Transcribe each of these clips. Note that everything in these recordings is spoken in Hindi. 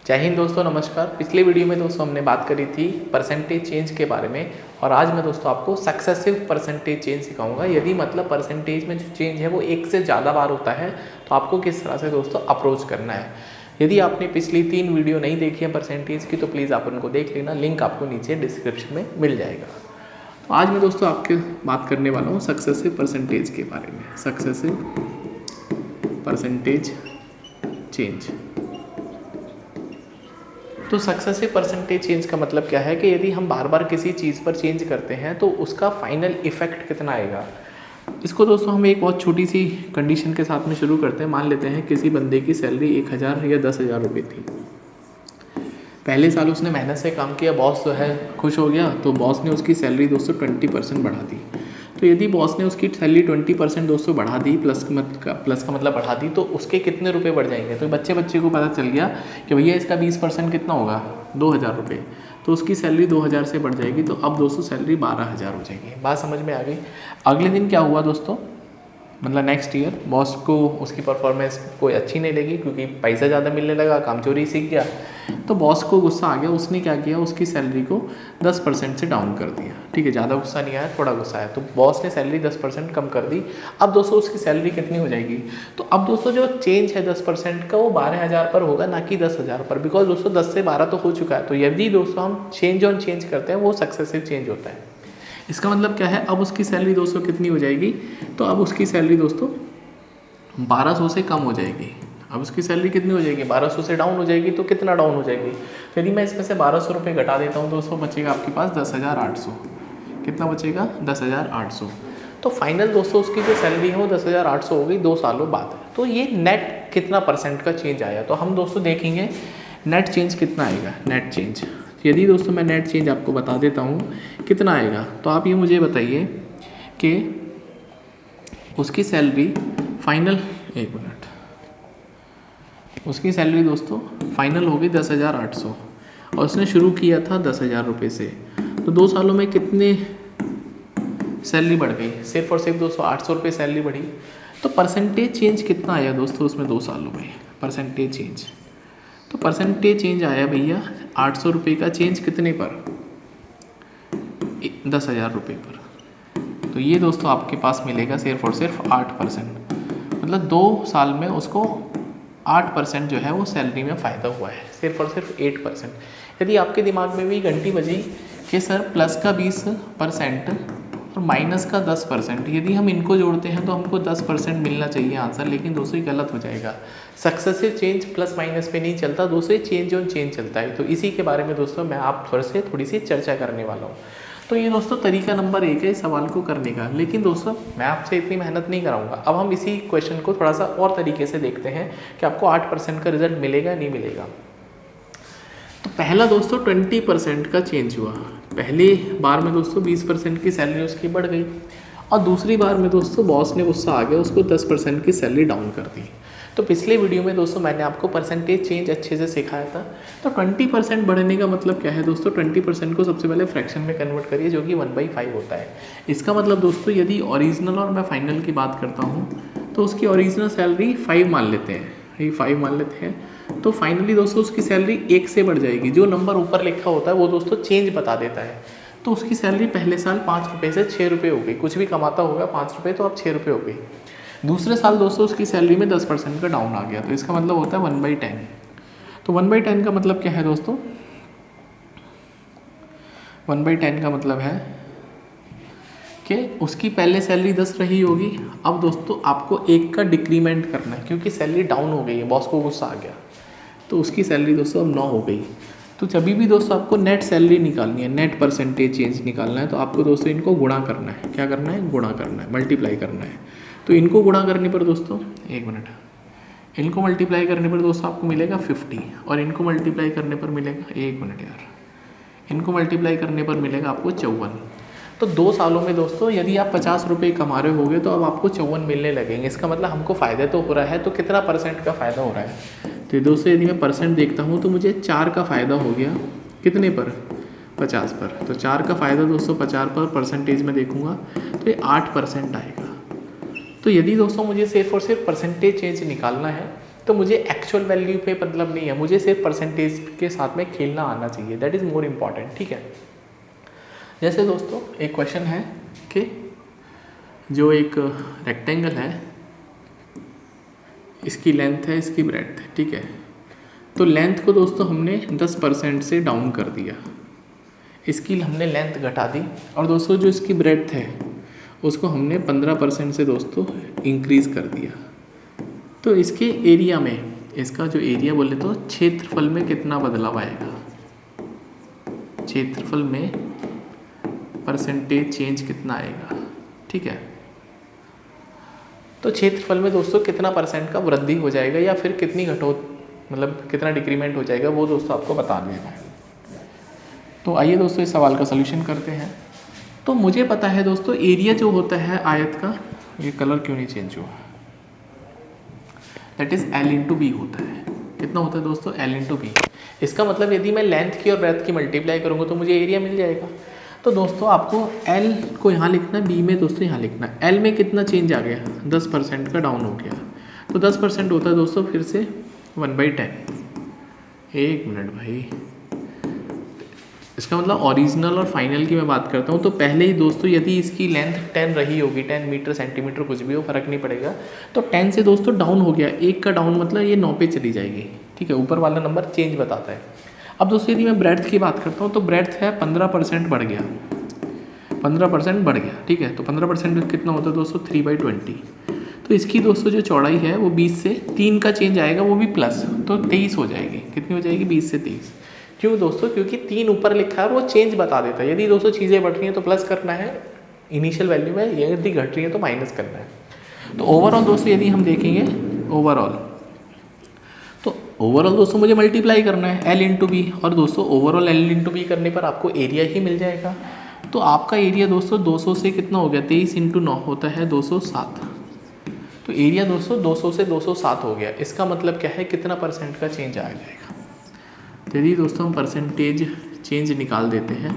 जय हिंद दोस्तों, नमस्कार। पिछले वीडियो में दोस्तों हमने बात करी थी परसेंटेज चेंज के बारे में और आज मैं दोस्तों आपको सक्सेसिव परसेंटेज चेंज सिखाऊंगा। यदि मतलब परसेंटेज में जो चेंज है वो एक से ज़्यादा बार होता है तो आपको किस तरह से दोस्तों अप्रोच करना है। यदि आपने पिछली 3 वीडियो नहीं देखी है परसेंटेज की तो प्लीज़ आप उनको देख लेना, लिंक आपको नीचे डिस्क्रिप्शन में मिल जाएगा। तो आज मैं दोस्तों आपके बात करने वाला हूँ सक्सेसिव परसेंटेज के बारे में। Successive percentage change. तो सक्सेसिव परसेंटेज चेंज का मतलब क्या है कि यदि हम बार बार किसी चीज़ पर चेंज करते हैं तो उसका फाइनल इफेक्ट कितना आएगा। इसको दोस्तों हम एक बहुत छोटी सी कंडीशन के साथ में शुरू करते हैं। मान लेते हैं किसी बंदे की सैलरी 1000 या 10,000 रुपये थी। पहले साल उसने मेहनत से काम किया, बॉस जो है खुश हो गया तो बॉस ने उसकी सैलरी दोस्तों 20% बढ़ा दी। तो यदि बॉस ने उसकी सैलरी 20% दोस्तों बढ़ा दी, प्लस का मतलब बढ़ा दी, तो उसके कितने रुपए बढ़ जाएंगे। तो बच्चे को पता चल गया कि भैया इसका 20% कितना होगा, 2000 रुपये। तो उसकी सैलरी 2000 से बढ़ जाएगी। तो अब दोस्तों सैलरी 12,000 हो जाएगी। बात समझ में आ गई। अगले दिन क्या हुआ दोस्तों, मतलब नेक्स्ट ईयर बॉस को उसकी परफॉर्मेंस कोई अच्छी नहीं लगी क्योंकि पैसा ज़्यादा मिलने लगा, काम चोरी सीख गया। तो बॉस को गुस्सा आ गया। उसने क्या किया, उसकी सैलरी को 10% से डाउन कर दिया। ठीक है, ज़्यादा गुस्सा नहीं आया, थोड़ा गुस्सा आया। तो बॉस ने सैलरी 10% कम कर दी। अब दोस्तों उसकी सैलरी कितनी हो जाएगी। तो अब दोस्तों जो चेंज है 10% का वो 12,000 पर होगा, ना कि 10,000 पर। बिकॉज दोस्तों 10 से 12 तो हो चुका है। तो यदि दोस्तों हम चेंज ऑन चेंज करते हैं वो सक्सेसिव चेंज होता है। इसका मतलब क्या है, अब उसकी सैलरी दोस्तों कितनी हो जाएगी। तो अब उसकी सैलरी दोस्तों 1200 से कम हो जाएगी। अब उसकी सैलरी कितनी हो जाएगी, 1200 से डाउन हो जाएगी। तो कितना डाउन हो जाएगी, तो यदि मैं इसमें से 1200 रुपये घटा देता हूँ दोस्तों बचेगा आपके पास 10,800। कितना बचेगा, 10,800। तो फाइनल दोस्तों उसकी जो सैलरी है वो 10,800 हो गई 2 सालों बाद। तो ये नेट कितना परसेंट का चेंज आया। तो हम दोस्तों देखेंगे नेट चेंज कितना आएगा। नेट चेंज, यदि दोस्तों मैं नेट चेंज आपको बता देता हूँ कितना आएगा, तो आप ये मुझे बताइए कि उसकी सैलरी फाइनल, एक मिनट, उसकी सैलरी दोस्तों फाइनल हो गई 10,800 और उसने शुरू किया था 10,000 रुपये से। तो 2 सालों में कितने सैलरी बढ़ गई, सिर्फ और सिर्फ 200 रुपये सैलरी बढ़ी। तो परसेंटेज चेंज कितना आया दोस्तों उसमें 2 सालों में परसेंटेज चेंज। तो परसेंटेज चेंज आया भैया 800 रुपये का चेंज कितने पर, 10,000 रुपये पर। तो ये दोस्तों आपके पास मिलेगा सिर्फ और सिर्फ 8%। मतलब 2 साल में उसको 8% जो है वो सैलरी में फ़ायदा हुआ है, सिर्फ और सिर्फ 8%। यदि आपके दिमाग में भी घंटी बजी कि सर प्लस का 20% और माइनस का 10%, यदि हम इनको जोड़ते हैं तो हमको 10% मिलना चाहिए आंसर, लेकिन दोस्तों गलत हो जाएगा। सक्सेसिव चेंज प्लस माइनस पे नहीं चलता दोस्तों, चेंज ऑन चेंज चलता है। तो इसी के बारे में दोस्तों मैं आप थोड़ी सी चर्चा करने वाला हूँ। तो ये दोस्तों तरीका नंबर 1 है इस सवाल को करने का। लेकिन दोस्तों मैं आपसे इतनी मेहनत नहीं कराऊंगा। अब हम इसी क्वेश्चन को थोड़ा सा और तरीके से देखते हैं कि आपको 8% का रिजल्ट मिलेगा नहीं मिलेगा। तो पहला दोस्तों 20% का चेंज हुआ। पहली बार में दोस्तों 20% की सैलरी उसकी बढ़ गई और दूसरी बार में दोस्तों बॉस ने गुस्सा आ गया, उसको 10% की सैलरी डाउन कर दी। तो पिछले वीडियो में दोस्तों मैंने आपको परसेंटेज चेंज अच्छे से सिखाया था। तो 20% बढ़ने का मतलब क्या है दोस्तों, 20% को सबसे पहले फ्रैक्शन में कन्वर्ट करिए जो कि 1/5 होता है। इसका मतलब दोस्तों यदि ओरिजिनल और मैं फाइनल की बात करता हूँ तो उसकी ओरिजिनल सैलरी 5 मान लेते हैं, ये 5 मान लेते हैं। तो फाइनली दोस्तों उसकी सैलरी 1 से बढ़ जाएगी। जो नंबर ऊपर लिखा होता है वो दोस्तों चेंज बता देता है। तो उसकी सैलरी पहले साल 5 रुपये से 6 रुपये हो गई। कुछ भी कमाता होगा 5 रुपये, तो अब 6 रुपये हो गई। दूसरे साल दोस्तों उसकी सैलरी में 10% का डाउन आ गया। तो इसका मतलब होता है 1/10। तो 1/10 का मतलब क्या है दोस्तों, 1/10 का मतलब है कि उसकी पहले सैलरी 10 रही होगी। अब दोस्तों आपको 1 का डिक्रीमेंट करना है क्योंकि सैलरी डाउन हो गई है, बॉस को गुस्सा आ गया। तो उसकी सैलरी दोस्तों अब 9 हो गई। तो जब भी दोस्तों आपको नेट सैलरी निकालनी है, नेट परसेंटेज चेंज निकालना है, तो आपको दोस्तों इनको गुणा करना है। क्या करना है, गुणा करना है, मल्टीप्लाई करना है। तो इनको गुणा करने पर दोस्तों, एक मिनट, इनको मल्टीप्लाई करने पर दोस्तों आपको मिलेगा 50 और इनको मल्टीप्लाई करने पर मिलेगा, एक मिनट यार, इनको मल्टीप्लाई करने पर मिलेगा आपको 54। तो 2 सालों में दोस्तों यदि आप 50 रुपये कमा रहे होगे तो अब आपको 54 मिलने लगेंगे। इसका मतलब हमको फ़ायदा तो हो रहा है। तो कितना परसेंट का फ़ायदा हो रहा है, तो दोस्तों यदि मैं परसेंट देखता हूँ तो मुझे 4 का फ़ायदा हो गया। कितने पर, 50 पर। तो 4 का फ़ायदा दोस्तों 50 पर परसेंटेज में देखूँगा तो ये 8% आएगा। तो यदि दोस्तों मुझे सिर्फ और सिर्फ परसेंटेज चेंज निकालना है तो मुझे एक्चुअल वैल्यू पे मतलब नहीं है, मुझे सिर्फ परसेंटेज के साथ में खेलना आना चाहिए, दैट इज़ मोर इम्पॉर्टेंट। ठीक है, जैसे दोस्तों एक क्वेश्चन है कि जो एक रेक्टेंगल है, इसकी लेंथ है, इसकी ब्रेड्थ है, ठीक है। तो लेंथ को दोस्तों हमने 10% से डाउन कर दिया, इसकी हमने लेंथ घटा दी, और दोस्तों जो इसकी ब्रेड्थ है उसको हमने 15% से दोस्तों इंक्रीज़ कर दिया। तो इसके एरिया में, इसका जो एरिया बोले तो क्षेत्रफल में कितना बदलाव आएगा, क्षेत्रफल में परसेंटेज चेंज कितना आएगा। ठीक है, तो क्षेत्रफल में दोस्तों कितना परसेंट का वृद्धि हो जाएगा या फिर कितनी मतलब कितना डिक्रीमेंट हो जाएगा, वो दोस्तों आपको बता देना है। तो आइए दोस्तों इस सवाल का सलूशन करते हैं। तो मुझे पता है दोस्तों एरिया जो होता है आयत का, ये कलर क्यों नहीं चेंज हुआ, that is L into B होता है। कितना होता है दोस्तों, L इंटू बी। इसका मतलब यदि मैं लेंथ की और ब्रेथ की मल्टीप्लाई करूँगा तो मुझे एरिया मिल जाएगा। तो दोस्तों आपको L को यहाँ लिखना है, B में दोस्तों यहाँ लिखना है। L में कितना चेंज आ गया, 10% का डाउन हो गया। तो 10% होता है दोस्तों फिर से 1/10। एक मिनट भाई, इसका मतलब ओरिजिनल और फाइनल की मैं बात करता हूँ। तो पहले ही दोस्तों यदि इसकी लेंथ 10 रही होगी, 10 मीटर सेंटीमीटर कुछ भी हो, फर्क नहीं पड़ेगा, तो 10 से दोस्तों डाउन हो गया, एक का डाउन मतलब ये 9 पे चली जाएगी। ठीक है, ऊपर वाला नंबर चेंज बताता है। अब दोस्तों यदि मैं ब्रेड्थ की बात करता हूँ तो ब्रेड्थ है 15% बढ़ गया, 15% बढ़ गया। ठीक है, तो 15% कितना होता है दोस्तों, 3/20। तो इसकी दोस्तों जो चौड़ाई है वो 20 से 3 का चेंज आएगा, वो भी प्लस, तो 23 हो जाएगी। कितनी हो जाएगी, 20 से 23। क्यों दोस्तों, क्योंकि 3 ऊपर लिखा है और वो चेंज बता देता है। यदि दोस्तों चीज़ें बढ़ रही हैं तो प्लस करना है इनिशियल वैल्यू में, यदि घट रही है तो माइनस करना है। तो ओवरऑल दोस्तों यदि हम देखेंगे ओवरऑल, तो ओवरऑल दोस्तों मुझे मल्टीप्लाई करना है L इंटू बी, और दोस्तों ओवरऑल L इंटू बी करने पर आपको एरिया ही मिल जाएगा। तो आपका एरिया दोस्तों 200 से कितना हो गया, 23 इंटू 9 होता है 207। तो एरिया दोस्तों 200 से 207 हो गया। इसका मतलब क्या है, कितना परसेंट का चेंज आ जाएगा। तो यदि दोस्तों हम परसेंटेज चेंज निकाल देते हैं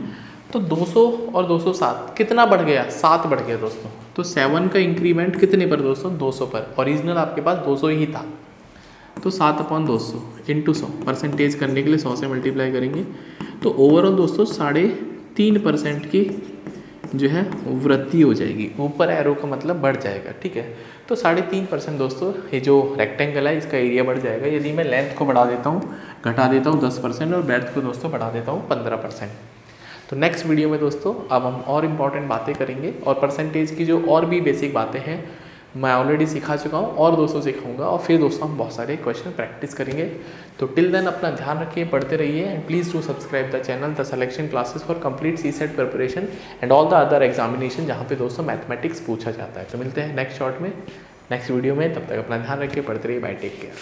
तो 200 और 207 कितना बढ़ गया, 7 बढ़ गया दोस्तों। तो 7 का इंक्रीमेंट कितने पर दोस्तों, 200 पर। ओरिजिनल आपके पास 200 ही था, तो 7/200 इंटू 100 परसेंटेज करने के लिए 100 से मल्टीप्लाई करेंगे। तो ओवरऑल दोस्तों 3.5% की जो है वृद्धि हो जाएगी, ऊपर एरो का मतलब बढ़ जाएगा। ठीक है, तो 3.5% दोस्तों ये जो रेक्टेंगल है इसका एरिया बढ़ जाएगा। यदि मैं लेंथ को बढ़ा देता हूँ, घटा देता हूँ 10% और ब्रेड्थ को दोस्तों बढ़ा देता हूँ 15%। तो नेक्स्ट वीडियो में दोस्तों अब हम और इम्पॉर्टेंट बातें करेंगे, और परसेंटेज की जो और भी बेसिक बातें हैं मैं ऑलरेडी सिखा चुका हूँ और दोस्तों सिखाऊंगा, और फिर दोस्तों हम बहुत सारे क्वेश्चन प्रैक्टिस करेंगे। तो टिल देन अपना ध्यान रखिए, पढ़ते रहिए, and please do subscribe the channel the selection classes for complete CSET preparation and all the other examination जहाँ पे दोस्तों मैथमेटिक्स पूछा जाता है। तो मिलते हैं नेक्स्ट शॉर्ट में, नेक्स्ट वीडियो में। तब तक अपना ध्यान रखिए, पढ़ते रहिए, बाय, टेक केयर।